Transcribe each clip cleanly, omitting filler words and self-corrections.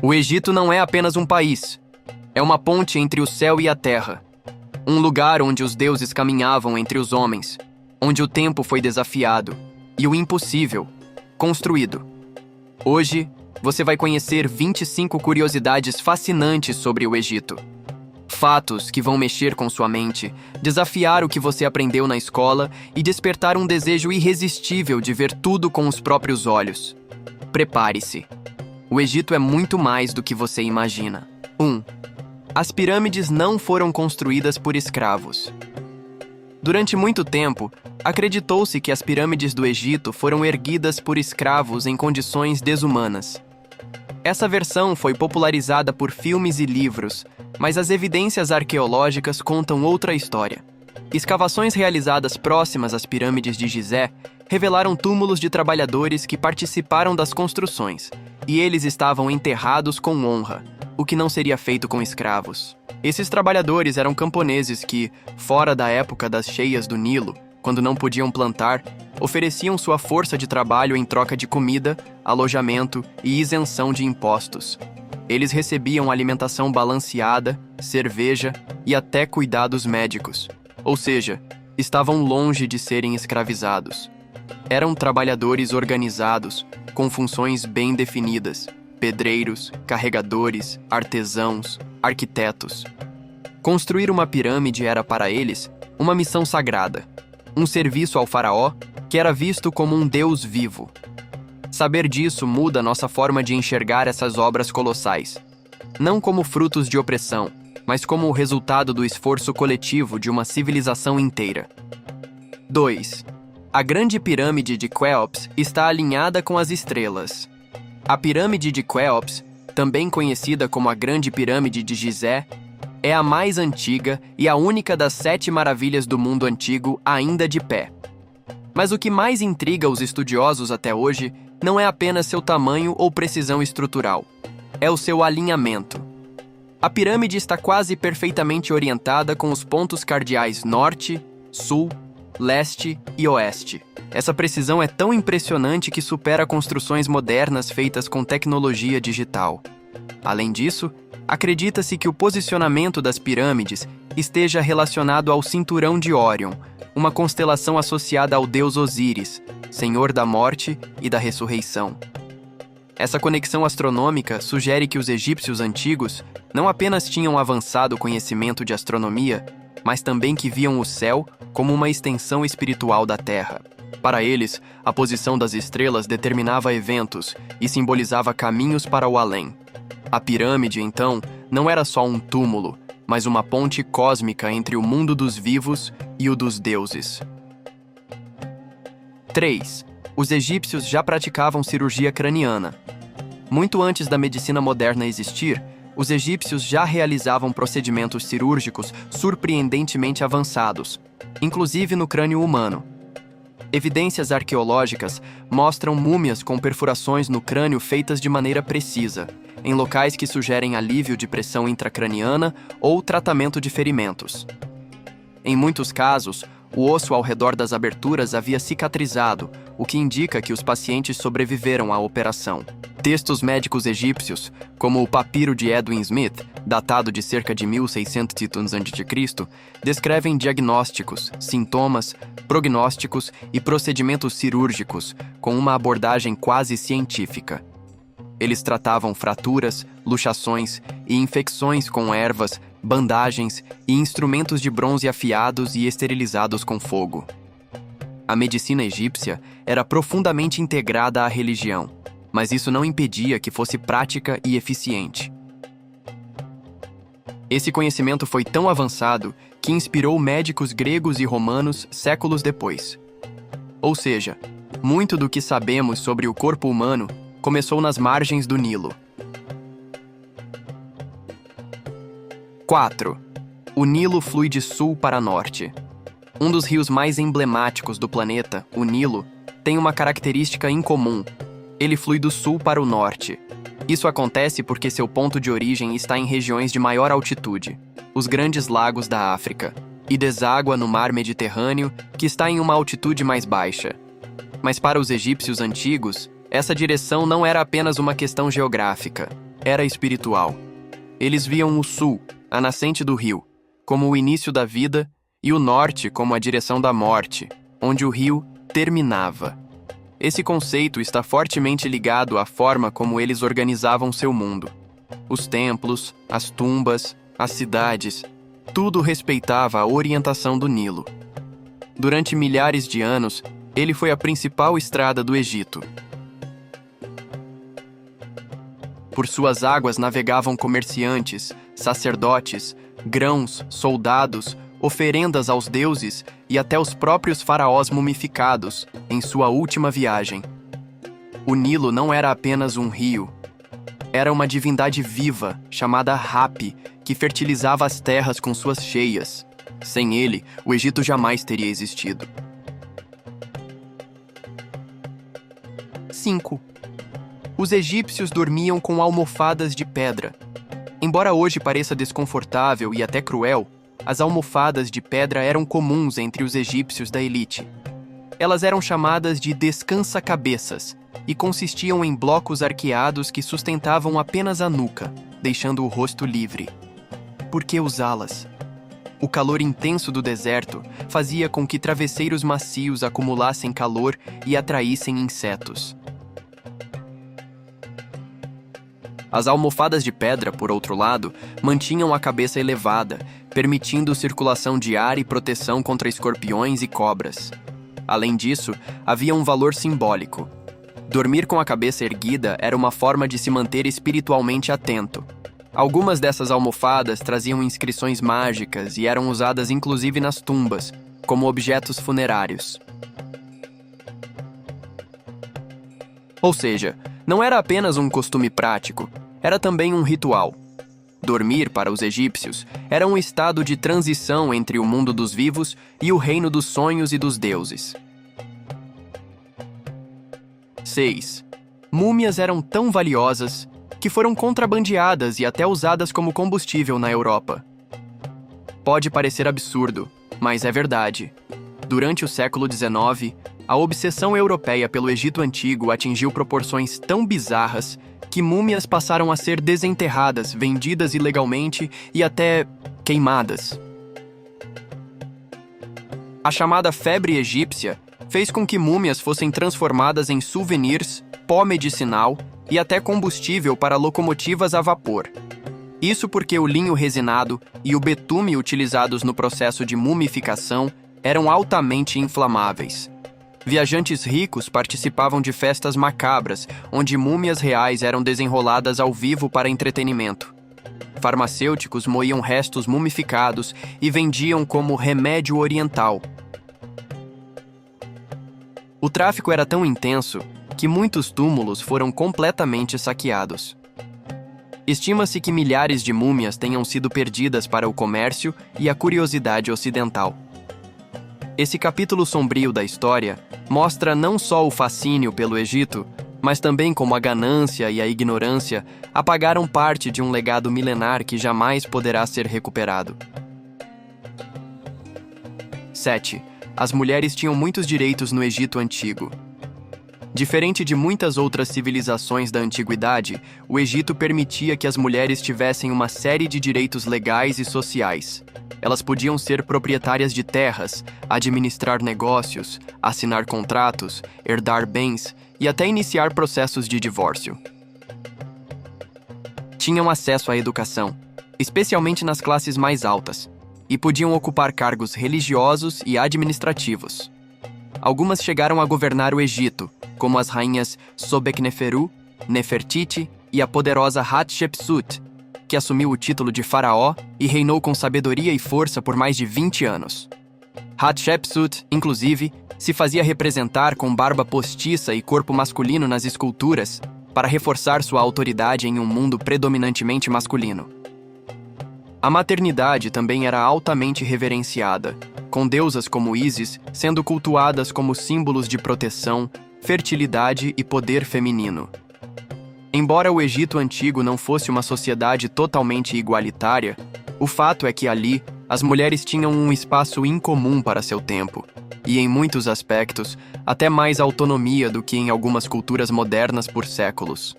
O Egito não é apenas um país. É uma ponte entre o céu e a terra. Um lugar onde os deuses caminhavam entre os homens, onde o tempo foi desafiado e o impossível construído. Hoje, você vai conhecer 25 curiosidades fascinantes sobre o Egito. Fatos que vão mexer com sua mente, desafiar o que você aprendeu na escola e despertar um desejo irresistível de ver tudo com os próprios olhos. Prepare-se. O Egito é muito mais do que você imagina. 1. As pirâmides não foram construídas por escravos. Durante muito tempo, acreditou-se que as pirâmides do Egito foram erguidas por escravos em condições desumanas. Essa versão foi popularizada por filmes e livros, mas as evidências arqueológicas contam outra história. Escavações realizadas próximas às pirâmides de Gizé revelaram túmulos de trabalhadores que participaram das construções, e eles estavam enterrados com honra, o que não seria feito com escravos. Esses trabalhadores eram camponeses que, fora da época das cheias do Nilo, quando não podiam plantar, ofereciam sua força de trabalho em troca de comida, alojamento e isenção de impostos. Eles recebiam alimentação balanceada, cerveja e até cuidados médicos. Ou seja, estavam longe de serem escravizados. Eram trabalhadores organizados, com funções bem definidas: pedreiros, carregadores, artesãos, arquitetos. Construir uma pirâmide era para eles uma missão sagrada, um serviço ao faraó que era visto como um deus vivo. Saber disso muda nossa forma de enxergar essas obras colossais, não como frutos de opressão, mas como o resultado do esforço coletivo de uma civilização inteira. 2. A Grande Pirâmide de Quéops está alinhada com as estrelas. A Pirâmide de Quéops, também conhecida como a Grande Pirâmide de Gizé, é a mais antiga e a única das 7 maravilhas do mundo antigo ainda de pé. Mas o que mais intriga os estudiosos até hoje não é apenas seu tamanho ou precisão estrutural, é o seu alinhamento. A pirâmide está quase perfeitamente orientada com os pontos cardeais norte, sul, leste e oeste. Essa precisão é tão impressionante que supera construções modernas feitas com tecnologia digital. Além disso, acredita-se que o posicionamento das pirâmides esteja relacionado ao Cinturão de Órion, uma constelação associada ao deus Osíris, senhor da morte e da ressurreição. Essa conexão astronômica sugere que os egípcios antigos não apenas tinham avançado conhecimento de astronomia, mas também que viam o céu como uma extensão espiritual da Terra. Para eles, a posição das estrelas determinava eventos e simbolizava caminhos para o além. A pirâmide, então, não era só um túmulo, mas uma ponte cósmica entre o mundo dos vivos e o dos deuses. 3. Os egípcios já praticavam cirurgia craniana. Muito antes da medicina moderna existir, os egípcios já realizavam procedimentos cirúrgicos surpreendentemente avançados, inclusive no crânio humano. Evidências arqueológicas mostram múmias com perfurações no crânio feitas de maneira precisa, em locais que sugerem alívio de pressão intracraniana ou tratamento de ferimentos. Em muitos casos, o osso ao redor das aberturas havia cicatrizado, o que indica que os pacientes sobreviveram à operação. Textos médicos egípcios, como o Papiro de Edwin Smith, datado de cerca de 1600 a.C., descrevem diagnósticos, sintomas, prognósticos e procedimentos cirúrgicos com uma abordagem quase científica. Eles tratavam fraturas, luxações e infecções com ervas, bandagens e instrumentos de bronze afiados e esterilizados com fogo. A medicina egípcia era profundamente integrada à religião, mas isso não impedia que fosse prática e eficiente. Esse conhecimento foi tão avançado que inspirou médicos gregos e romanos séculos depois. Ou seja, muito do que sabemos sobre o corpo humano começou nas margens do Nilo. 4. O Nilo flui de sul para norte. Um dos rios mais emblemáticos do planeta, o Nilo, tem uma característica incomum. Ele flui do sul para o norte. Isso acontece porque seu ponto de origem está em regiões de maior altitude, os grandes lagos da África, e deságua no mar Mediterrâneo, que está em uma altitude mais baixa. Mas para os egípcios antigos, essa direção não era apenas uma questão geográfica. era espiritual. Eles viam o sul, a nascente do rio, como o início da vida e o norte como a direção da morte, onde o rio terminava. Esse conceito está fortemente ligado à forma como eles organizavam seu mundo. Os templos, as tumbas, as cidades, tudo respeitava a orientação do Nilo. Durante milhares de anos, ele foi a principal estrada do Egito. Por suas águas navegavam comerciantes, sacerdotes, grãos, soldados, oferendas aos deuses e até os próprios faraós mumificados em sua última viagem. O Nilo não era apenas um rio. Era uma divindade viva, chamada Hapi, que fertilizava as terras com suas cheias. Sem ele, o Egito jamais teria existido. 5. Os egípcios dormiam com almofadas de pedra. Embora hoje pareça desconfortável e até cruel, as almofadas de pedra eram comuns entre os egípcios da elite. Elas eram chamadas de descansa-cabeças e consistiam em blocos arqueados que sustentavam apenas a nuca, deixando o rosto livre. Por que usá-las? O calor intenso do deserto fazia com que travesseiros macios acumulassem calor e atraíssem insetos. As almofadas de pedra, por outro lado, mantinham a cabeça elevada, permitindo circulação de ar e proteção contra escorpiões e cobras. Além disso, havia um valor simbólico. Dormir com a cabeça erguida era uma forma de se manter espiritualmente atento. Algumas dessas almofadas traziam inscrições mágicas e eram usadas inclusive nas tumbas, como objetos funerários. Ou seja, não era apenas um costume prático, era também um ritual. Dormir, para os egípcios, era um estado de transição entre o mundo dos vivos e o reino dos sonhos e dos deuses. 6. Múmias eram tão valiosas que foram contrabandeadas e até usadas como combustível na Europa. Pode parecer absurdo, mas é verdade. Durante o século XIX, a obsessão europeia pelo Egito Antigo atingiu proporções tão bizarras que múmias passaram a ser desenterradas, vendidas ilegalmente e até queimadas. A chamada febre egípcia fez com que múmias fossem transformadas em souvenirs, pó medicinal e até combustível para locomotivas a vapor. Isso porque o linho resinado e o betume utilizados no processo de mumificação eram altamente inflamáveis. Viajantes ricos participavam de festas macabras, onde múmias reais eram desenroladas ao vivo para entretenimento. Farmacêuticos moíam restos mumificados e vendiam como remédio oriental. O tráfico era tão intenso que muitos túmulos foram completamente saqueados. Estima-se que milhares de múmias tenham sido perdidas para o comércio e a curiosidade ocidental. Esse capítulo sombrio da história mostra não só o fascínio pelo Egito, mas também como a ganância e a ignorância apagaram parte de um legado milenar que jamais poderá ser recuperado. 7. As mulheres tinham muitos direitos no Egito Antigo. Diferente de muitas outras civilizações da antiguidade, o Egito permitia que as mulheres tivessem uma série de direitos legais e sociais. Elas podiam ser proprietárias de terras, administrar negócios, assinar contratos, herdar bens e até iniciar processos de divórcio. Tinham acesso à educação, especialmente nas classes mais altas, e podiam ocupar cargos religiosos e administrativos. Algumas chegaram a governar o Egito, como as rainhas Sobekneferu, Nefertiti e a poderosa Hatshepsut, que assumiu o título de faraó e reinou com sabedoria e força por mais de 20 anos. Hatshepsut, inclusive, se fazia representar com barba postiça e corpo masculino nas esculturas para reforçar sua autoridade em um mundo predominantemente masculino. A maternidade também era altamente reverenciada, com deusas como Ísis sendo cultuadas como símbolos de proteção, fertilidade e poder feminino. Embora o Egito Antigo não fosse uma sociedade totalmente igualitária, o fato é que ali as mulheres tinham um espaço incomum para seu tempo, e em muitos aspectos, até mais autonomia do que em algumas culturas modernas por séculos.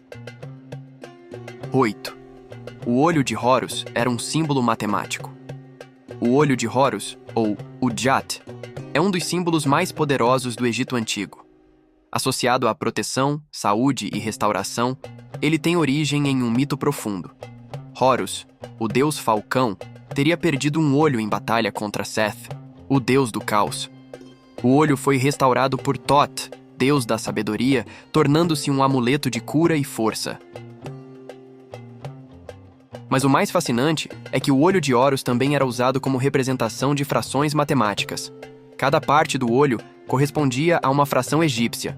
8. O olho de Horus era um símbolo matemático. O olho de Horus, ou Udjat, é um dos símbolos mais poderosos do Egito Antigo. Associado à proteção, saúde e restauração, ele tem origem em um mito profundo. Horus, o deus falcão, teria perdido um olho em batalha contra Seth, o deus do caos. O olho foi restaurado por Thoth, deus da sabedoria, tornando-se um amuleto de cura e força. Mas o mais fascinante é que o olho de Horus também era usado como representação de frações matemáticas. Cada parte do olho correspondia a uma fração egípcia: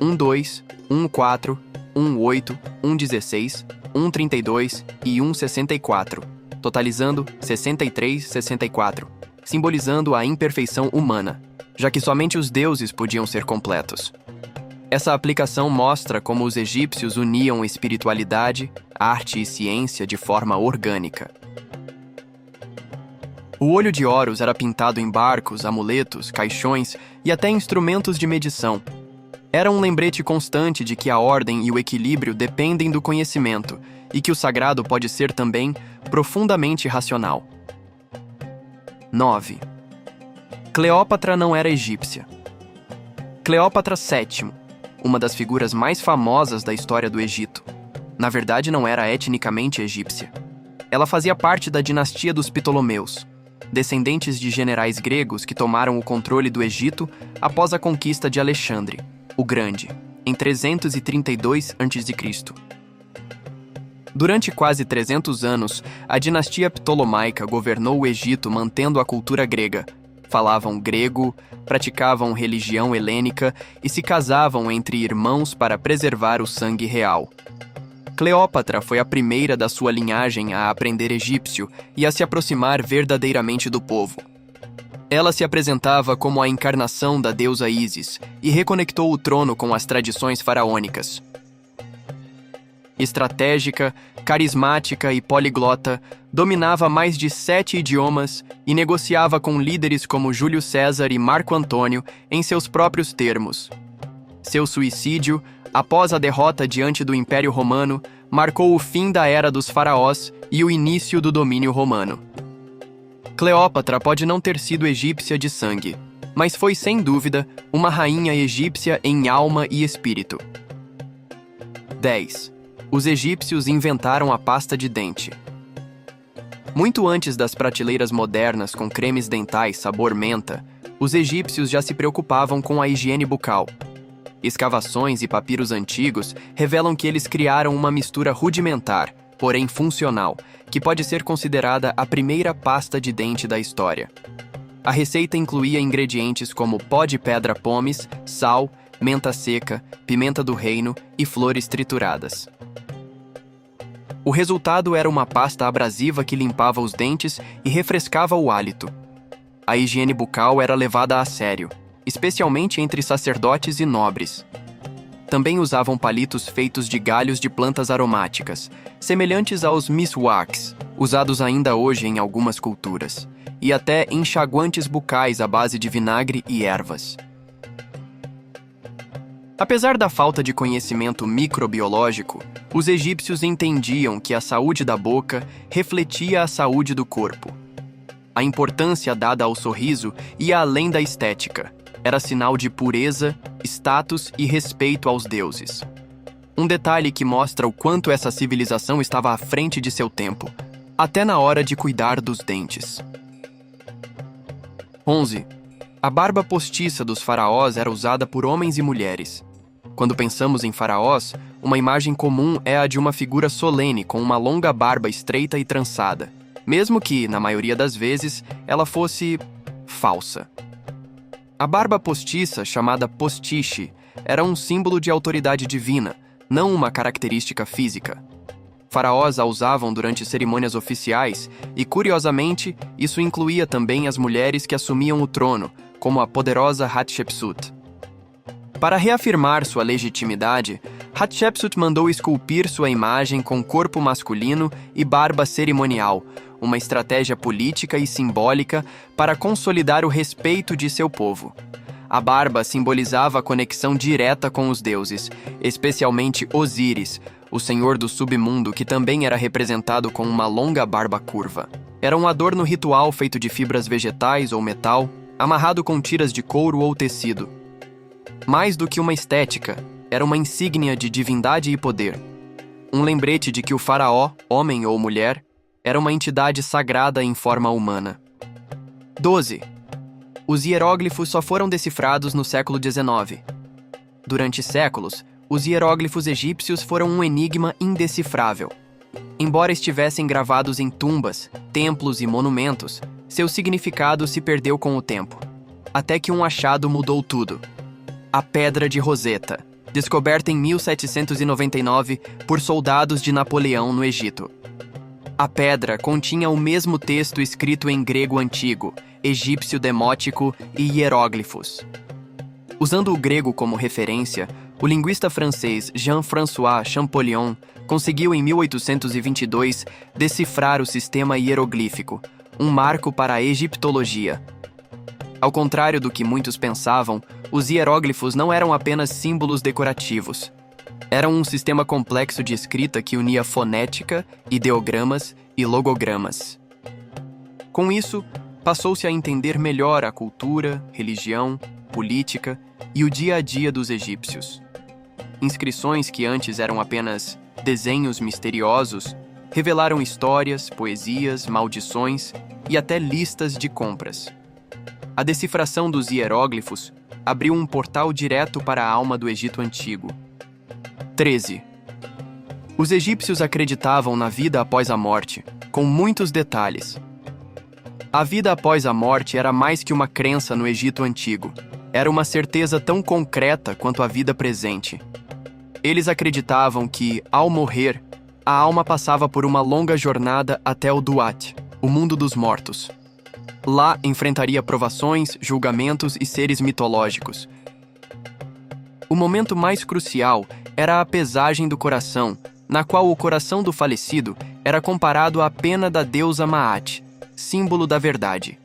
1,2, 1,4, 1,8, 1,16, 1,32 e 1,64, totalizando 63,64, simbolizando a imperfeição humana, já que somente os deuses podiam ser completos. Essa aplicação mostra como os egípcios uniam espiritualidade, arte e ciência de forma orgânica. O olho de Horus era pintado em barcos, amuletos, caixões e até instrumentos de medição. Era um lembrete constante de que a ordem e o equilíbrio dependem do conhecimento e que o sagrado pode ser também profundamente racional. 9. Cleópatra não era egípcia. Cleópatra VII, uma das figuras mais famosas da história do Egito, na verdade não era etnicamente egípcia. Ela fazia parte da dinastia dos Ptolomeus, descendentes de generais gregos que tomaram o controle do Egito após a conquista de Alexandre, o Grande, em 332 a.C. Durante quase 300 anos, a dinastia ptolomaica governou o Egito mantendo a cultura grega. Falavam grego, praticavam religião helênica e se casavam entre irmãos para preservar o sangue real. Cleópatra foi a primeira da sua linhagem a aprender egípcio e a se aproximar verdadeiramente do povo. Ela se apresentava como a encarnação da deusa Ísis e reconectou o trono com as tradições faraônicas. Estratégica, carismática e poliglota, dominava mais de 7 idiomas e negociava com líderes como Júlio César e Marco Antônio em seus próprios termos. Seu suicídio, após a derrota diante do Império Romano, marcou o fim da era dos faraós e o início do domínio romano. Cleópatra pode não ter sido egípcia de sangue, mas foi sem dúvida uma rainha egípcia em alma e espírito. 10. Os egípcios inventaram a pasta de dente. Muito antes das prateleiras modernas com cremes dentais sabor menta, os egípcios já se preocupavam com a higiene bucal. Escavações e papiros antigos revelam que eles criaram uma mistura rudimentar, porém funcional, que pode ser considerada a primeira pasta de dente da história. A receita incluía ingredientes como pó de pedra pómez, sal, menta seca, pimenta do reino e flores trituradas. O resultado era uma pasta abrasiva que limpava os dentes e refrescava o hálito. A higiene bucal era levada a sério, especialmente entre sacerdotes e nobres. Também usavam palitos feitos de galhos de plantas aromáticas, semelhantes aos miswaks, usados ainda hoje em algumas culturas, e até enxaguantes bucais à base de vinagre e ervas. Apesar da falta de conhecimento microbiológico, os egípcios entendiam que a saúde da boca refletia a saúde do corpo. A importância dada ao sorriso ia além da estética. Era sinal de pureza, status e respeito aos deuses. Um detalhe que mostra o quanto essa civilização estava à frente de seu tempo, até na hora de cuidar dos dentes. 11. A barba postiça dos faraós era usada por homens e mulheres. Quando pensamos em faraós, uma imagem comum é a de uma figura solene com uma longa barba estreita e trançada, mesmo que, na maioria das vezes, ela fosse falsa. A barba postiça, chamada postiche, era um símbolo de autoridade divina, não uma característica física. Faraós a usavam durante cerimônias oficiais e, curiosamente, isso incluía também as mulheres que assumiam o trono, como a poderosa Hatshepsut. Para reafirmar sua legitimidade, Hatshepsut mandou esculpir sua imagem com corpo masculino e barba cerimonial, uma estratégia política e simbólica para consolidar o respeito de seu povo. A barba simbolizava a conexão direta com os deuses, especialmente Osíris, o senhor do submundo, que também era representado com uma longa barba curva. Era um adorno ritual feito de fibras vegetais ou metal, amarrado com tiras de couro ou tecido. Mais do que uma estética, era uma insígnia de divindade e poder. Um lembrete de que o faraó, homem ou mulher, era uma entidade sagrada em forma humana. 12. Os hieróglifos só foram decifrados no século XIX. Durante séculos, os hieróglifos egípcios foram um enigma indecifrável. Embora estivessem gravados em tumbas, templos e monumentos, seu significado se perdeu com o tempo. Até que um achado mudou tudo. A Pedra de Roseta, descoberta em 1799 por soldados de Napoleão no Egito. A pedra continha o mesmo texto escrito em grego antigo, egípcio demótico e hieróglifos. Usando o grego como referência, o linguista francês Jean-François Champollion conseguiu em 1822 decifrar o sistema hieroglífico, um marco para a egiptologia. Ao contrário do que muitos pensavam, os hieróglifos não eram apenas símbolos decorativos. Eram um sistema complexo de escrita que unia fonética, ideogramas e logogramas. Com isso, passou-se a entender melhor a cultura, religião, política e o dia a dia dos egípcios. Inscrições que antes eram apenas desenhos misteriosos revelaram histórias, poesias, maldições e até listas de compras. A decifração dos hieróglifos abriu um portal direto para a alma do Egito Antigo. 13. Os egípcios acreditavam na vida após a morte, com muitos detalhes. A vida após a morte era mais que uma crença no Egito Antigo. Era uma certeza tão concreta quanto a vida presente. Eles acreditavam que, ao morrer, a alma passava por uma longa jornada até o Duat, o mundo dos mortos. Lá enfrentaria provações, julgamentos e seres mitológicos. O momento mais crucial era a pesagem do coração, na qual o coração do falecido era comparado à pena da deusa Maat, símbolo da verdade.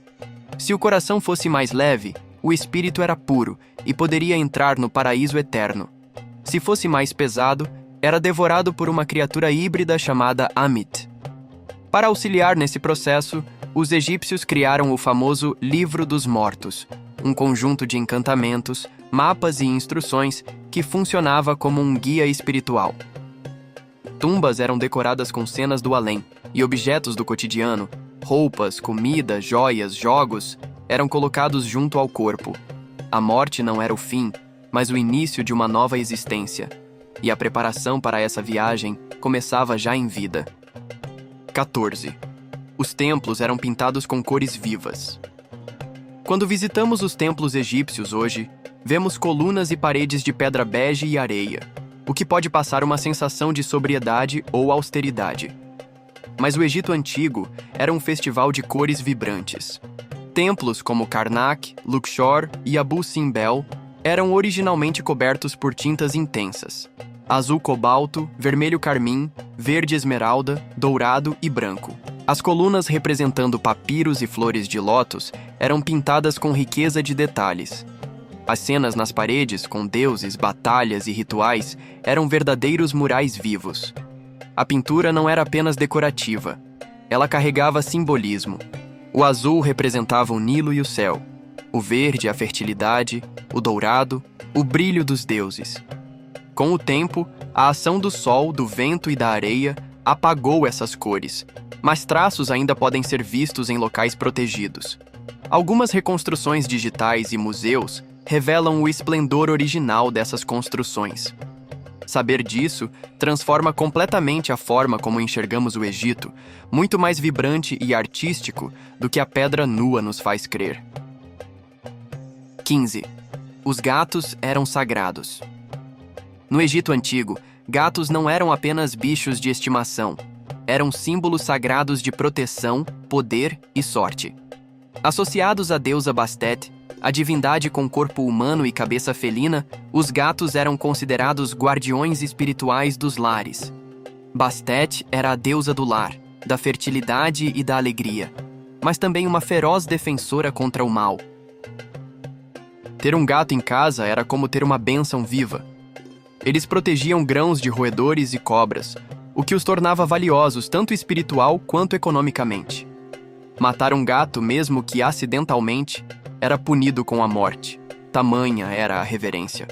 Se o coração fosse mais leve, o espírito era puro e poderia entrar no paraíso eterno. Se fosse mais pesado, era devorado por uma criatura híbrida chamada Amit. Para auxiliar nesse processo, os egípcios criaram o famoso Livro dos Mortos, um conjunto de encantamentos, mapas e instruções que funcionava como um guia espiritual. Tumbas eram decoradas com cenas do além e objetos do cotidiano, roupas, comida, joias, jogos, eram colocados junto ao corpo. A morte não era o fim, mas o início de uma nova existência, e a preparação para essa viagem começava já em vida. 14. Os templos eram pintados com cores vivas. Quando visitamos os templos egípcios hoje, vemos colunas e paredes de pedra bege e areia, o que pode passar uma sensação de sobriedade ou austeridade. Mas o Egito Antigo era um festival de cores vibrantes. Templos como Karnak, Luxor e Abu Simbel eram originalmente cobertos por tintas intensas: azul cobalto, vermelho carmim, verde esmeralda, dourado e branco. As colunas representando papiros e flores de lótus eram pintadas com riqueza de detalhes. As cenas nas paredes, com deuses, batalhas e rituais, eram verdadeiros murais vivos. A pintura não era apenas decorativa. Ela carregava simbolismo. O azul representava o Nilo e o céu. O verde, a fertilidade. O dourado, o brilho dos deuses. Com o tempo, a ação do sol, do vento e da areia apagou essas cores, mas traços ainda podem ser vistos em locais protegidos. Algumas reconstruções digitais e museus revelam o esplendor original dessas construções. Saber disso transforma completamente a forma como enxergamos o Egito, muito mais vibrante e artístico do que a pedra nua nos faz crer. 15. Os gatos eram sagrados. No Egito Antigo, gatos não eram apenas bichos de estimação. Eram símbolos sagrados de proteção, poder e sorte. Associados à deusa Bastet, a divindade com corpo humano e cabeça felina, os gatos eram considerados guardiões espirituais dos lares. Bastet era a deusa do lar, da fertilidade e da alegria, mas também uma feroz defensora contra o mal. Ter um gato em casa era como ter uma bênção viva. Eles protegiam grãos de roedores e cobras, o que os tornava valiosos tanto espiritual quanto economicamente. Matar um gato, mesmo que acidentalmente, era punido com a morte. Tamanha era a reverência.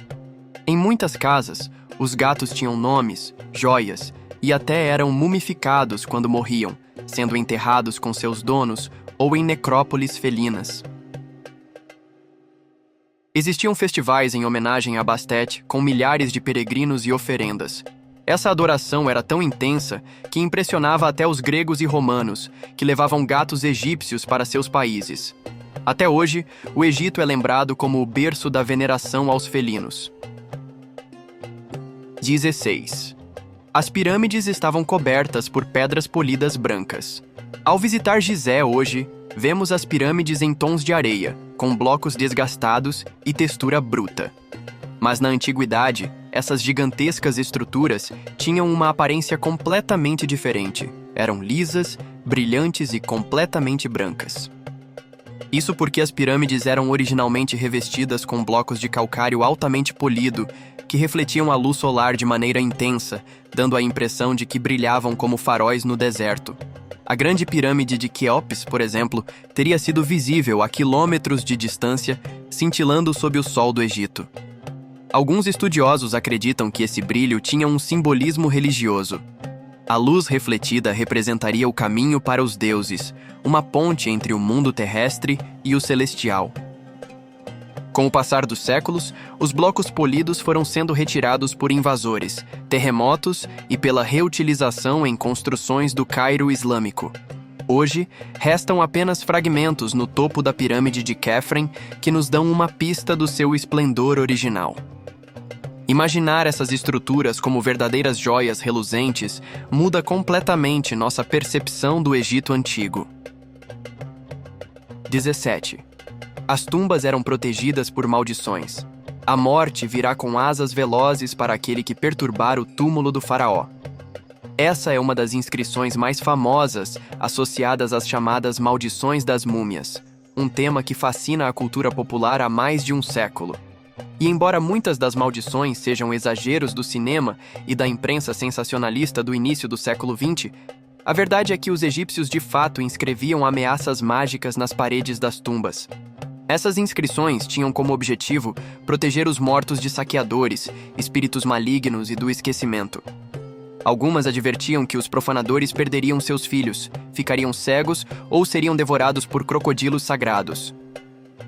Em muitas casas, os gatos tinham nomes, joias e até eram mumificados quando morriam, sendo enterrados com seus donos ou em necrópolis felinas. Existiam festivais em homenagem a Bastet com milhares de peregrinos e oferendas. Essa adoração era tão intensa que impressionava até os gregos e romanos, que levavam gatos egípcios para seus países. Até hoje, o Egito é lembrado como o berço da veneração aos felinos. 16. As pirâmides estavam cobertas por pedras polidas brancas. Ao visitar Gizé hoje, vemos as pirâmides em tons de areia, com blocos desgastados e textura bruta. Mas na antiguidade, essas gigantescas estruturas tinham uma aparência completamente diferente. Eram lisas, brilhantes e completamente brancas. Isso porque as pirâmides eram originalmente revestidas com blocos de calcário altamente polido, que refletiam a luz solar de maneira intensa, dando a impressão de que brilhavam como faróis no deserto. A grande pirâmide de Quéops, por exemplo, teria sido visível a quilômetros de distância, cintilando sob o sol do Egito. Alguns estudiosos acreditam que esse brilho tinha um simbolismo religioso. A luz refletida representaria o caminho para os deuses, uma ponte entre o mundo terrestre e o celestial. Com o passar dos séculos, os blocos polidos foram sendo retirados por invasores, terremotos e pela reutilização em construções do Cairo islâmico. Hoje, restam apenas fragmentos no topo da pirâmide de Khafre que nos dão uma pista do seu esplendor original. Imaginar essas estruturas como verdadeiras joias reluzentes muda completamente nossa percepção do Egito antigo. 17. As tumbas eram protegidas por maldições. A morte virá com asas velozes para aquele que perturbar o túmulo do faraó. Essa é uma das inscrições mais famosas associadas às chamadas maldições das múmias, um tema que fascina a cultura popular há mais de um século. E embora muitas das maldições sejam exageros do cinema e da imprensa sensacionalista do início do século XX, a verdade é que os egípcios de fato inscreviam ameaças mágicas nas paredes das tumbas. Essas inscrições tinham como objetivo proteger os mortos de saqueadores, espíritos malignos e do esquecimento. Algumas advertiam que os profanadores perderiam seus filhos, ficariam cegos ou seriam devorados por crocodilos sagrados.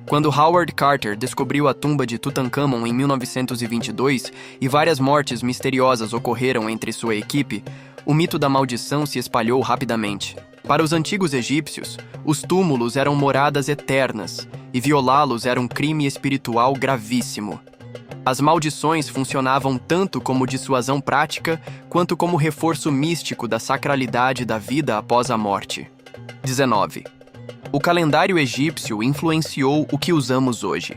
Quando Howard Carter descobriu a tumba de Tutankhamon em 1922 e várias mortes misteriosas ocorreram entre sua equipe, o mito da maldição se espalhou rapidamente. Para os antigos egípcios, os túmulos eram moradas eternas e violá-los era um crime espiritual gravíssimo. As maldições funcionavam tanto como dissuasão prática quanto como reforço místico da sacralidade da vida após a morte. 19. O calendário egípcio influenciou o que usamos hoje.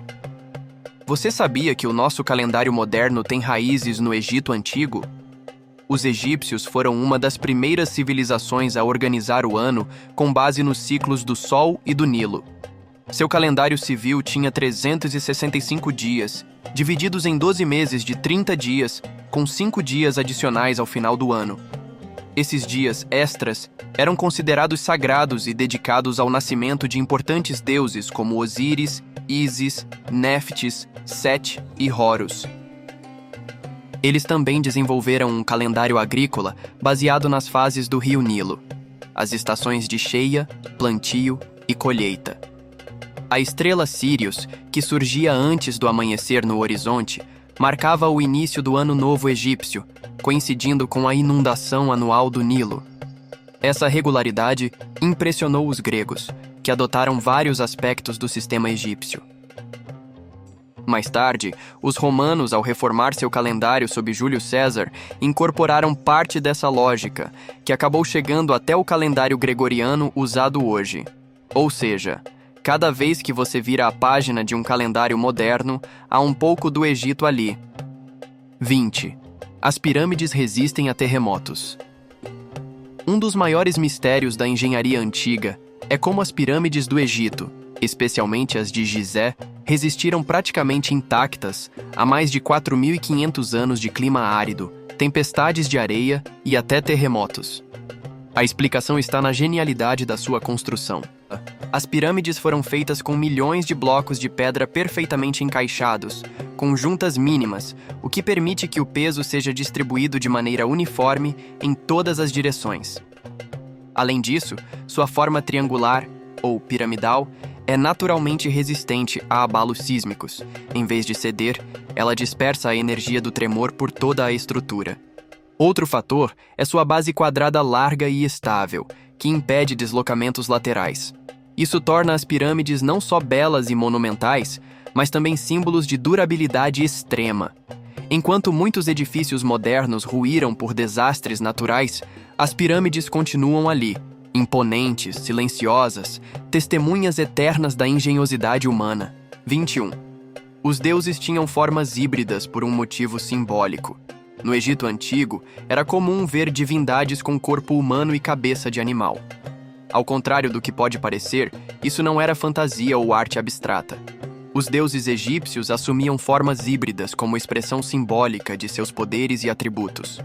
Você sabia que o nosso calendário moderno tem raízes no Egito Antigo? Os egípcios foram uma das primeiras civilizações a organizar o ano com base nos ciclos do Sol e do Nilo. Seu calendário civil tinha 365 dias, divididos em 12 meses de 30 dias, com 5 dias adicionais ao final do ano. Esses dias extras eram considerados sagrados e dedicados ao nascimento de importantes deuses como Osíris, Ísis, Néftis, Set e Horus. Eles também desenvolveram um calendário agrícola baseado nas fases do rio Nilo, as estações de cheia, plantio e colheita. A estrela Sírius, que surgia antes do amanhecer no horizonte, marcava o início do Ano Novo Egípcio, coincidindo com a inundação anual do Nilo. Essa regularidade impressionou os gregos, que adotaram vários aspectos do sistema egípcio. Mais tarde, os romanos, ao reformar seu calendário sob Júlio César, incorporaram parte dessa lógica, que acabou chegando até o calendário gregoriano usado hoje. Ou seja, cada vez que você vira a página de um calendário moderno, há um pouco do Egito ali. 20. As pirâmides resistem a terremotos. Um dos maiores mistérios da engenharia antiga é como as pirâmides do Egito, especialmente as de Gizé, resistiram praticamente intactas a mais de 4.500 anos de clima árido, tempestades de areia e até terremotos. A explicação está na genialidade da sua construção. As pirâmides foram feitas com milhões de blocos de pedra perfeitamente encaixados, com juntas mínimas, o que permite que o peso seja distribuído de maneira uniforme em todas as direções. Além disso, sua forma triangular, ou piramidal, é naturalmente resistente a abalos sísmicos. Em vez de ceder, ela dispersa a energia do tremor por toda a estrutura. Outro fator é sua base quadrada larga e estável, que impede deslocamentos laterais. Isso torna as pirâmides não só belas e monumentais, mas também símbolos de durabilidade extrema. Enquanto muitos edifícios modernos ruíram por desastres naturais, as pirâmides continuam ali, imponentes, silenciosas, testemunhas eternas da engenhosidade humana. 21. Os deuses tinham formas híbridas por um motivo simbólico. No Egito Antigo, era comum ver divindades com corpo humano e cabeça de animal. Ao contrário do que pode parecer, isso não era fantasia ou arte abstrata. Os deuses egípcios assumiam formas híbridas como expressão simbólica de seus poderes e atributos.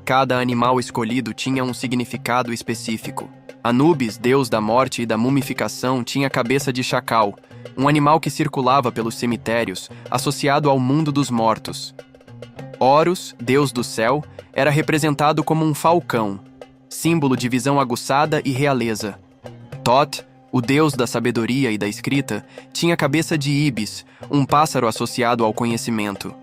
Cada animal escolhido tinha um significado específico. Anubis, deus da morte e da mumificação, tinha cabeça de chacal, um animal que circulava pelos cemitérios, associado ao mundo dos mortos. Horus, deus do céu, era representado como um falcão, símbolo de visão aguçada e realeza. Thoth, o deus da sabedoria e da escrita, tinha cabeça de ibis, um pássaro associado ao conhecimento.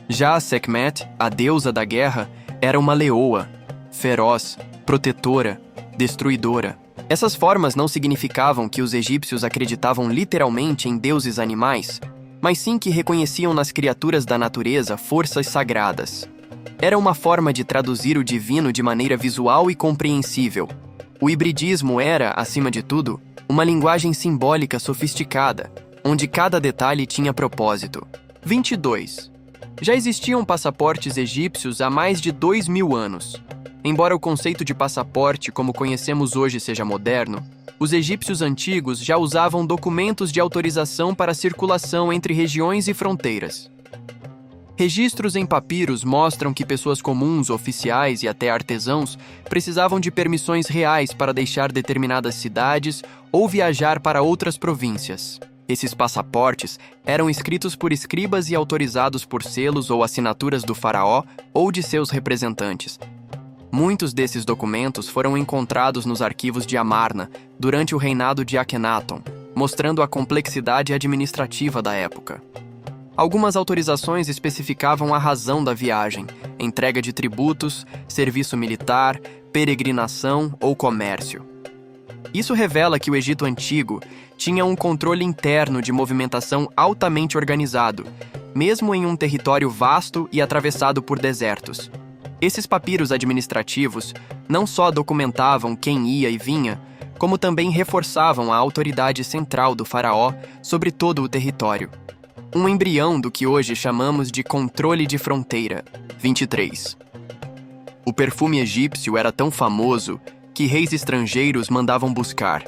Já Sekhmet, a deusa da guerra, era uma leoa, feroz, protetora, destruidora. Essas formas não significavam que os egípcios acreditavam literalmente em deuses animais, mas sim que reconheciam nas criaturas da natureza forças sagradas. Era uma forma de traduzir o divino de maneira visual e compreensível. O hibridismo era, acima de tudo, uma linguagem simbólica sofisticada, onde cada detalhe tinha propósito. 22. Já existiam passaportes egípcios há mais de 2.000 anos. Embora o conceito de passaporte como conhecemos hoje seja moderno, os egípcios antigos já usavam documentos de autorização para circulação entre regiões e fronteiras. Registros em papiros mostram que pessoas comuns, oficiais e até artesãos precisavam de permissões reais para deixar determinadas cidades ou viajar para outras províncias. Esses passaportes eram escritos por escribas e autorizados por selos ou assinaturas do faraó ou de seus representantes. Muitos desses documentos foram encontrados nos arquivos de Amarna durante o reinado de Akhenaton, mostrando a complexidade administrativa da época. Algumas autorizações especificavam a razão da viagem, entrega de tributos, serviço militar, peregrinação ou comércio. Isso revela que o Egito Antigo tinha um controle interno de movimentação altamente organizado, mesmo em um território vasto e atravessado por desertos. Esses papiros administrativos não só documentavam quem ia e vinha, como também reforçavam a autoridade central do faraó sobre todo o território. Um embrião do que hoje chamamos de controle de fronteira. 23. O perfume egípcio era tão famoso que reis estrangeiros mandavam buscar.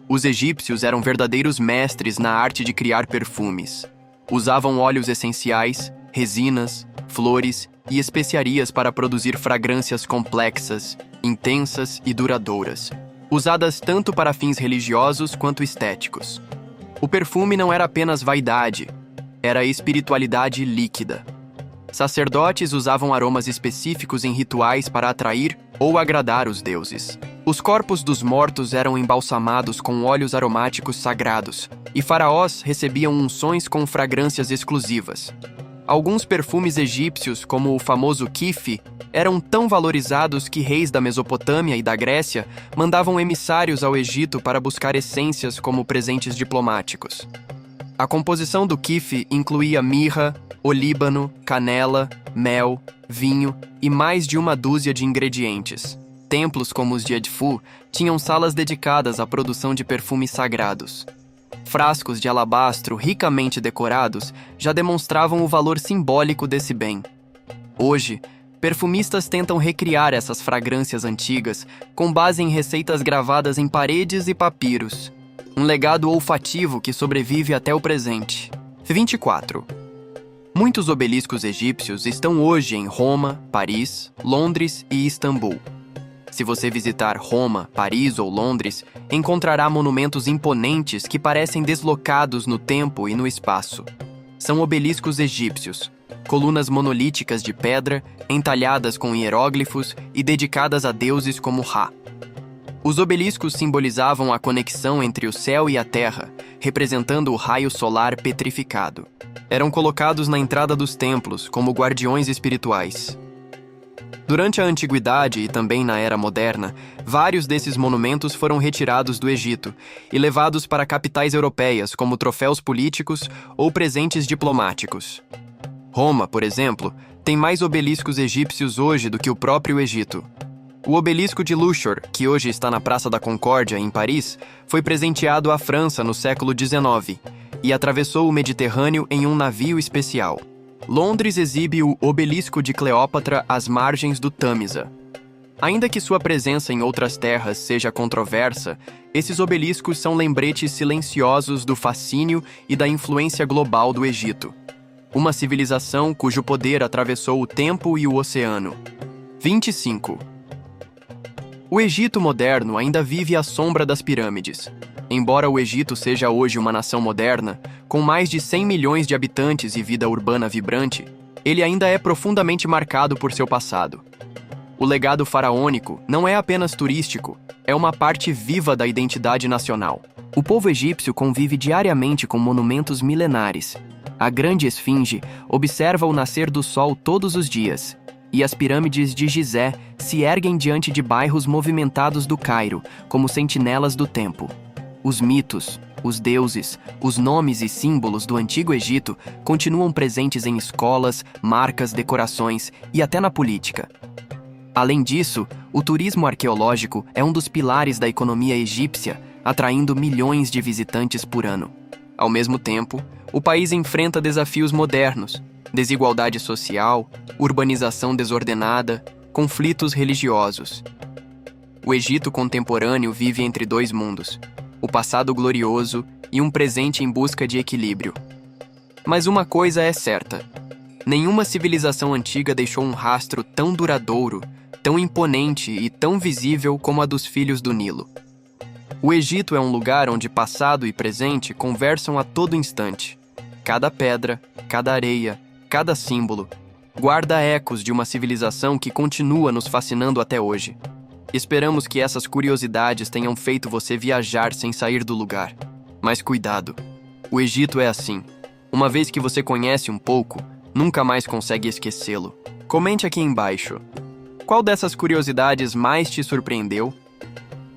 Os egípcios eram verdadeiros mestres na arte de criar perfumes. Usavam óleos essenciais, resinas, flores e especiarias para produzir fragrâncias complexas, intensas e duradouras, usadas tanto para fins religiosos quanto estéticos. O perfume não era apenas vaidade, era espiritualidade líquida. Sacerdotes usavam aromas específicos em rituais para atrair ou agradar os deuses. Os corpos dos mortos eram embalsamados com óleos aromáticos sagrados, e faraós recebiam unções com fragrâncias exclusivas. Alguns perfumes egípcios, como o famoso kifi, eram tão valorizados que reis da Mesopotâmia e da Grécia mandavam emissários ao Egito para buscar essências como presentes diplomáticos. A composição do kifi incluía mirra, olíbano, canela, mel, vinho e mais de uma dúzia de ingredientes. Templos como os de Edfu tinham salas dedicadas à produção de perfumes sagrados. Frascos de alabastro ricamente decorados já demonstravam o valor simbólico desse bem. Hoje, perfumistas tentam recriar essas fragrâncias antigas com base em receitas gravadas em paredes e papiros. Um legado olfativo que sobrevive até o presente. 24. Muitos obeliscos egípcios estão hoje em Roma, Paris, Londres e Istambul. Se você visitar Roma, Paris ou Londres, encontrará monumentos imponentes que parecem deslocados no tempo e no espaço. São obeliscos egípcios, colunas monolíticas de pedra, entalhadas com hieróglifos e dedicadas a deuses como Ra. Os obeliscos simbolizavam a conexão entre o céu e a terra, representando o raio solar petrificado. Eram colocados na entrada dos templos como guardiões espirituais. Durante a Antiguidade e também na Era Moderna, vários desses monumentos foram retirados do Egito e levados para capitais europeias como troféus políticos ou presentes diplomáticos. Roma, por exemplo, tem mais obeliscos egípcios hoje do que o próprio Egito. O obelisco de Luxor, que hoje está na Praça da Concórdia, em Paris, foi presenteado à França no século XIX e atravessou o Mediterrâneo em um navio especial. Londres exibe o Obelisco de Cleópatra às margens do Tâmisa. Ainda que sua presença em outras terras seja controversa, esses obeliscos são lembretes silenciosos do fascínio e da influência global do Egito. Uma civilização cujo poder atravessou o tempo e o oceano. 25. O Egito moderno ainda vive à sombra das pirâmides. Embora o Egito seja hoje uma nação moderna, com mais de 100 milhões de habitantes e vida urbana vibrante, ele ainda é profundamente marcado por seu passado. O legado faraônico não é apenas turístico, é uma parte viva da identidade nacional. O povo egípcio convive diariamente com monumentos milenares. A Grande Esfinge observa o nascer do sol todos os dias, e as pirâmides de Gizé se erguem diante de bairros movimentados do Cairo, como sentinelas do tempo. Os mitos, os deuses, os nomes e símbolos do Antigo Egito continuam presentes em escolas, marcas, decorações e até na política. Além disso, o turismo arqueológico é um dos pilares da economia egípcia, atraindo milhões de visitantes por ano. Ao mesmo tempo, o país enfrenta desafios modernos: desigualdade social, urbanização desordenada, conflitos religiosos. O Egito contemporâneo vive entre dois mundos: o passado glorioso e um presente em busca de equilíbrio. Mas uma coisa é certa: nenhuma civilização antiga deixou um rastro tão duradouro, tão imponente e tão visível como a dos filhos do Nilo. O Egito é um lugar onde passado e presente conversam a todo instante. Cada pedra, cada areia, cada símbolo guarda ecos de uma civilização que continua nos fascinando até hoje. Esperamos que essas curiosidades tenham feito você viajar sem sair do lugar. Mas cuidado, o Egito é assim. Uma vez que você conhece um pouco, nunca mais consegue esquecê-lo. Comente aqui embaixo: qual dessas curiosidades mais te surpreendeu?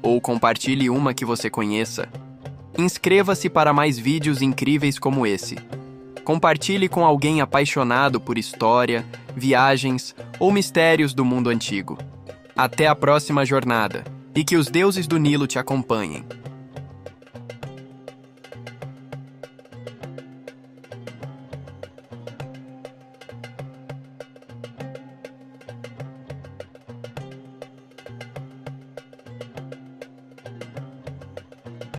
Ou compartilhe uma que você conheça. Inscreva-se para mais vídeos incríveis como esse. Compartilhe com alguém apaixonado por história, viagens ou mistérios do mundo antigo. Até a próxima jornada, e que os deuses do Nilo te acompanhem.